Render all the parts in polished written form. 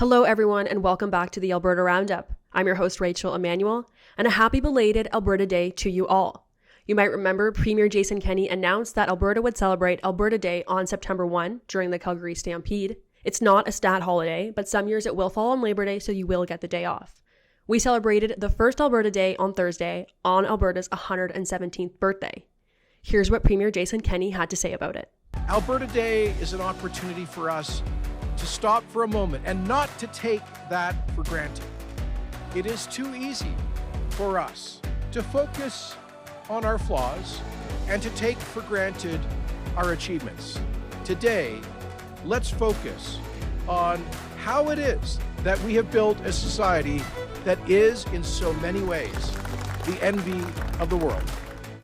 Hello everyone and welcome back to the Alberta Roundup. I'm your host Rachel Emmanuel and a happy belated Alberta Day to you all. You might remember Premier Jason Kenney announced that Alberta would celebrate Alberta Day on September 1 during the Calgary Stampede. It's not a stat holiday, but some years it will fall on Labor Day, so you will get the day off. We celebrated the first Alberta Day on Thursday on Alberta's 117th birthday. Here's what Premier Jason Kenney had to say about it. Alberta Day is an opportunity for us to stop for a moment and not to take that for granted. It is too easy for us to focus on our flaws and to take for granted our achievements. Today, let's focus on how it is that we have built a society that is, in so many ways, the envy of the world.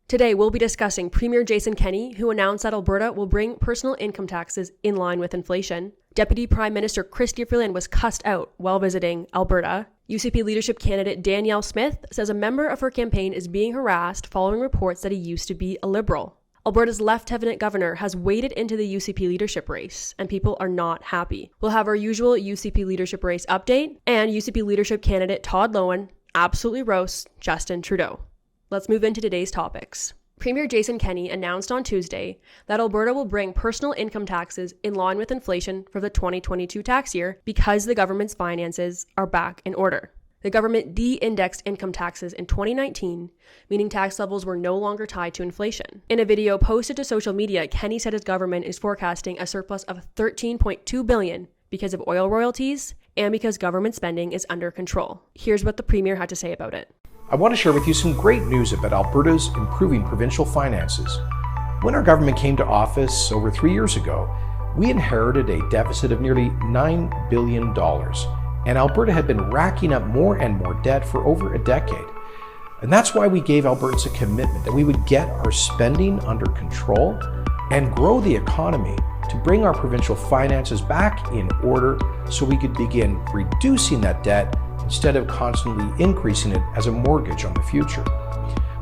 Today, we'll be discussing Premier Jason Kenney, who announced that Alberta will bring personal income taxes in line with inflation. Deputy Prime Minister Chrystia Freeland was cussed out while visiting Alberta. UCP leadership candidate Danielle Smith says a member of her campaign is being harassed following reports that he used to be a Liberal. Alberta's Lieutenant Governor has waded into the UCP leadership race, and people are not happy. We'll have our usual UCP leadership race update, and UCP leadership candidate Todd Loewen absolutely roasts Justin Trudeau. Let's move into today's topics. Premier Jason Kenney announced on Tuesday that Alberta will bring personal income taxes in line with inflation for the 2022 tax year because the government's finances are back in order. The government de-indexed income taxes in 2019, meaning tax levels were no longer tied to inflation. In a video posted to social media, Kenney said his government is forecasting a surplus of $13.2 billion because of oil royalties and because government spending is under control. Here's what the Premier had to say about it. I want to share with you some great news about Alberta's improving provincial finances. When our government came to office over 3 years ago, we inherited a deficit of nearly $9 billion, and Alberta had been racking up more and more debt for over a decade. And that's why we gave Albertans a commitment that we would get our spending under control and grow the economy to bring our provincial finances back in order so we could begin reducing that debt instead of constantly increasing it as a mortgage on the future.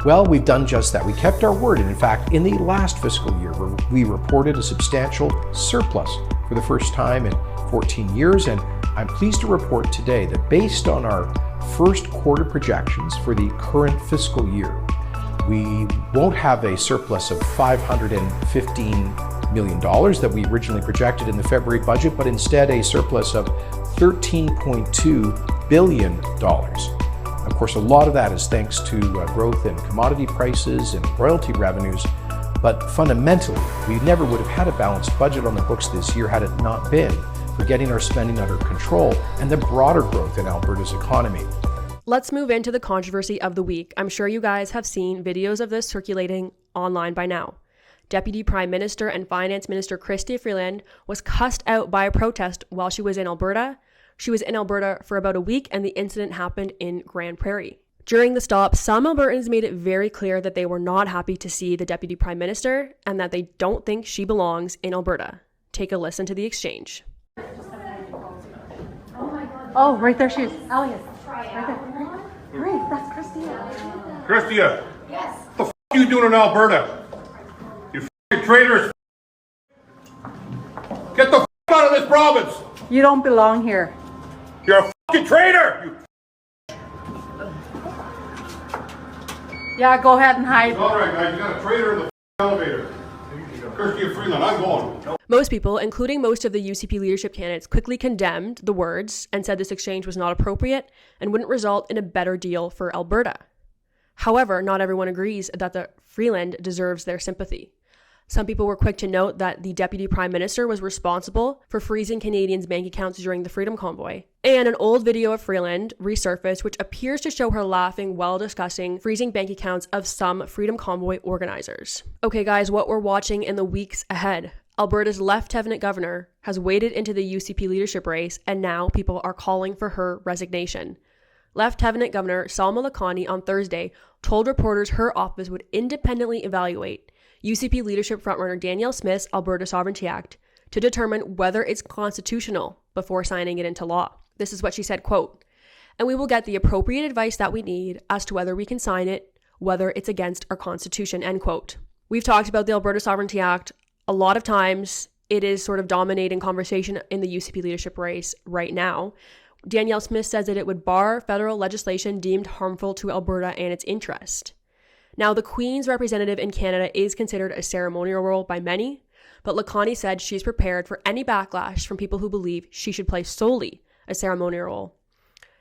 Well, we've done just that. We kept our word, and in fact, in the last fiscal year, we reported a substantial surplus for the first time in 14 years, and I'm pleased to report today that based on our first quarter projections for the current fiscal year, we won't have a surplus of $515 million that we originally projected in the February budget, but instead a surplus of $13.2 billion. Of course, a lot of that is thanks to growth in commodity prices and royalty revenues, but fundamentally, we never would have had a balanced budget on the books this year had it not been for getting our spending under control and the broader growth in Alberta's economy. Let's move into the controversy of the week. I'm sure you guys have seen videos of this circulating online by now. Deputy Prime Minister and Finance Minister Chrystia Freeland was cussed out by a protest while she was in Alberta. She was in Alberta for about a week, and the incident happened in Grand Prairie. During the stop, some Albertans made it very clear that they were not happy to see the Deputy Prime Minister and that they don't think she belongs in Alberta. Take a listen to the exchange. Oh, right there she is. Elias. Right there. Hurry, that's Chrystia. Chrystia! Yes? What the f*** are you doing in Alberta? You f***ing traitors! Get the f*** out of this province! You don't belong here. You're a f***ing traitor! Yeah, go ahead and hide. All right, guys, you got a traitor in the elevator. Chrystia Freeland, I'm going. Most people, including most of the UCP leadership candidates, quickly condemned the words and said this exchange was not appropriate and wouldn't result in a better deal for Alberta. However, not everyone agrees that the Freeland deserves their sympathy. Some people were quick to note that the Deputy Prime Minister was responsible for freezing Canadians' bank accounts during the Freedom Convoy. And an old video of Freeland resurfaced, which appears to show her laughing while discussing freezing bank accounts of some Freedom Convoy organizers. Okay, guys, what we're watching in the weeks ahead. Alberta's Lieutenant Governor has waded into the UCP leadership race, and now people are calling for her resignation. Lieutenant Governor Salma Lakhani on Thursday told reporters her office would independently evaluate UCP leadership frontrunner Danielle Smith's Alberta Sovereignty Act to determine whether it's constitutional before signing it into law. This is what she said, quote, "And we will get the appropriate advice that we need as to whether we can sign it, whether it's against our constitution," end quote. We've talked about the Alberta Sovereignty Act a lot of times it is sort of dominating conversation in the UCP leadership race right now. Danielle Smith says that it would bar federal legislation deemed harmful to Alberta and its interest. Now, the Queen's representative in Canada is considered a ceremonial role by many, but Lakhani said she's prepared for any backlash from people who believe she should play solely a ceremonial role.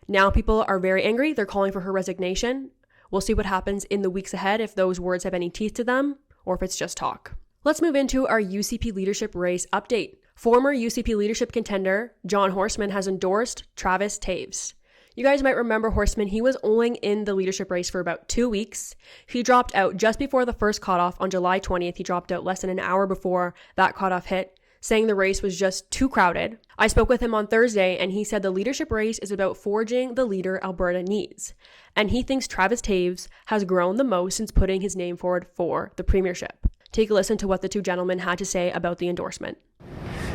Now people are very angry. They're calling for her resignation. We'll see what happens in the weeks ahead, if those words have any teeth to them or if it's just talk. Let's move into our UCP leadership race update. Former UCP leadership contender John Horseman has endorsed Travis Taves. You guys might remember Horseman. He was only in the leadership race for about 2 weeks. He dropped out just before the first cutoff on July 20th. He dropped out less than an hour before that cutoff hit, saying the race was just too crowded. I spoke with him on Thursday, and he said the leadership race is about forging the leader Alberta needs. And he thinks Travis Taves has grown the most since putting his name forward for the premiership. Take a listen to what the two gentlemen had to say about the endorsement.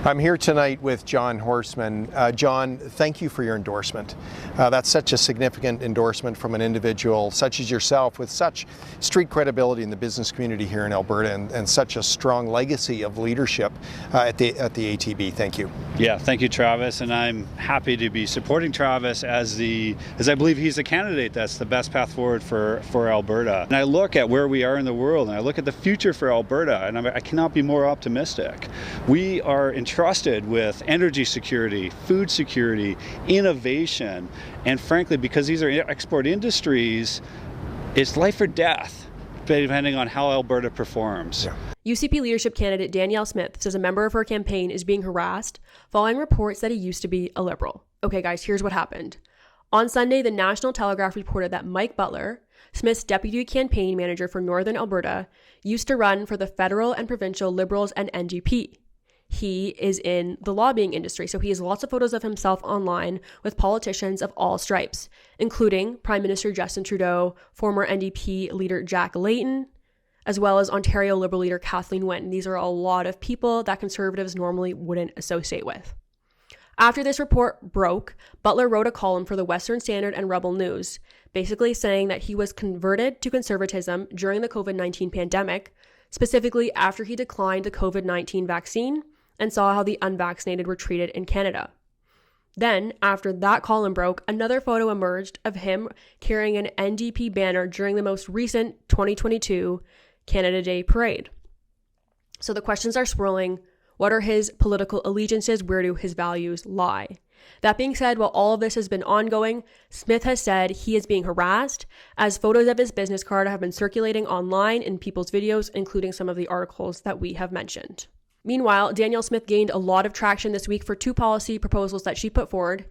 I'm here tonight with John Horseman. John, thank you for your endorsement. That's such a significant endorsement from an individual such as yourself with such street credibility in the business community here in Alberta and such a strong legacy of leadership at the ATB. Thank you. Yeah, thank you, Travis, and I'm happy to be supporting Travis as I believe he's a candidate that's the best path forward for Alberta. And I look at where we are in the world, and I look at the future for Alberta, and I cannot be more optimistic. We are entrusted with energy security, food security, innovation, and frankly, because these are export industries, it's life or death, depending on how Alberta performs. Yeah. UCP leadership candidate Danielle Smith says a member of her campaign is being harassed following reports that he used to be a Liberal. Okay, guys, here's what happened. On Sunday, the National Telegraph reported that Mike Butler, Smith's deputy campaign manager for Northern Alberta, used to run for the federal and provincial Liberals and NDP. He is in the lobbying industry, so he has lots of photos of himself online with politicians of all stripes, including Prime Minister Justin Trudeau, former NDP leader Jack Layton, as well as Ontario Liberal leader Kathleen Wynne. These are a lot of people that Conservatives normally wouldn't associate with. After this report broke, Butler wrote a column for the Western Standard and Rebel News, basically saying that he was converted to conservatism during the COVID-19 pandemic, specifically after he declined the COVID-19 vaccine and saw how the unvaccinated were treated in Canada. Then, after that column broke, another photo emerged of him carrying an NDP banner during the most recent 2022 Canada Day parade. So the questions are swirling. What are his political allegiances? Where do his values lie? That being said, while all of this has been ongoing, Smith has said he is being harassed, as photos of his business card have been circulating online in people's videos, including some of the articles that we have mentioned. Meanwhile, Danielle Smith gained a lot of traction this week for two policy proposals that she put forward,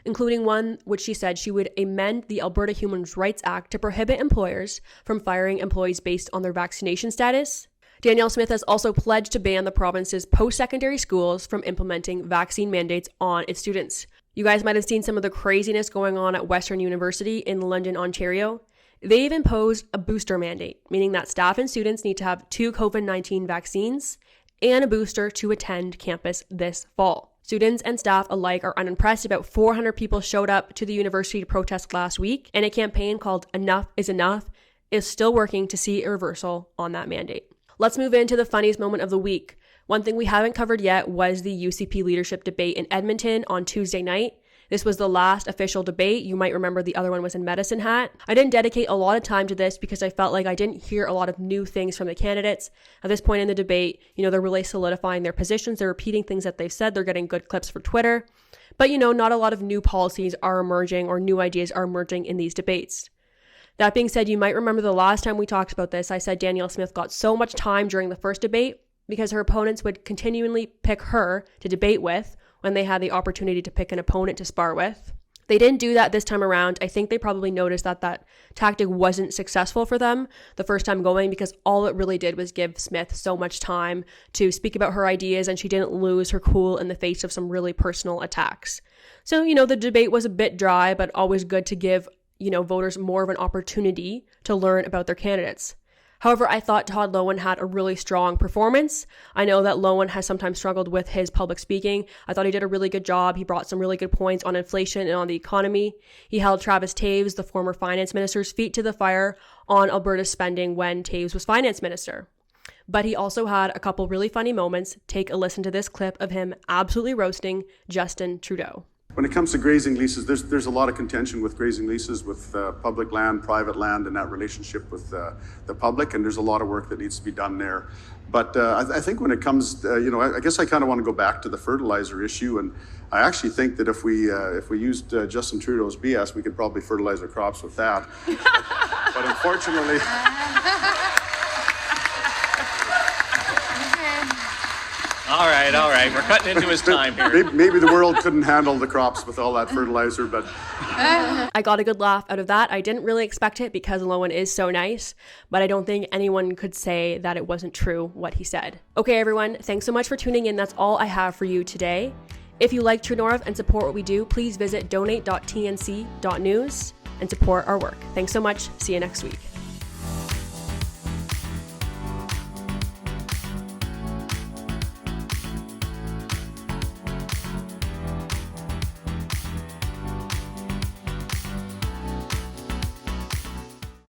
including one which she said she would amend the Alberta Human Rights Act to prohibit employers from firing employees based on their vaccination status. Danielle Smith has also pledged to ban the province's post-secondary schools from implementing vaccine mandates on its students. You guys might have seen some of the craziness going on at Western University in London, Ontario. They've imposed a booster mandate, meaning that staff and students need to have 2 COVID-19 vaccines and a booster to attend campus this fall. Students and staff alike are unimpressed. About 400 people showed up to the university to protest last week, and a campaign called Enough is Enough is still working to see a reversal on that mandate. Let's move into the funniest moment of the week. One thing we haven't covered yet was the UCP leadership debate in Edmonton on Tuesday night. This was the last official debate. You might remember the other one was in Medicine Hat. I didn't dedicate a lot of time to this because I felt like I didn't hear a lot of new things from the candidates. At this point in the debate, they're really solidifying their positions. They're repeating things that they've said. They're getting good clips for Twitter. But, not a lot of new policies are emerging or new ideas are emerging in these debates. That being said, you might remember the last time we talked about this, I said Danielle Smith got so much time during the first debate because her opponents would continually pick her to debate with when they had the opportunity to pick an opponent to spar with. They didn't do that this time around. I think they probably noticed that tactic wasn't successful for them the first time going, because all it really did was give Smith so much time to speak about her ideas, and she didn't lose her cool in the face of some really personal attacks. So, the debate was a bit dry, but always good to give, voters more of an opportunity to learn about their candidates. However, I thought Todd Loewen had a really strong performance. I know that Loewen has sometimes struggled with his public speaking. I thought he did a really good job. He brought some really good points on inflation and on the economy. He held Travis Taves, the former finance minister's feet to the fire on Alberta's spending when Taves was finance minister. But he also had a couple really funny moments. Take a listen to this clip of him absolutely roasting Justin Trudeau. When it comes to grazing leases, there's a lot of contention with grazing leases, with public land, private land, and that relationship with the public, and there's a lot of work that needs to be done there. But I think when it comes, I guess I kind of want to go back to the fertilizer issue, and I actually think that if we used Justin Trudeau's BS, we could probably fertilize our crops with that. But unfortunately. All right. We're cutting into his time here. Maybe the world couldn't handle the crops with all that fertilizer, but... I got a good laugh out of that. I didn't really expect it because Loewen is so nice, but I don't think anyone could say that it wasn't true what he said. Okay, everyone, thanks so much for tuning in. That's all I have for you today. If you like True North and support what we do, please visit donate.tnc.news and support our work. Thanks so much. See you next week.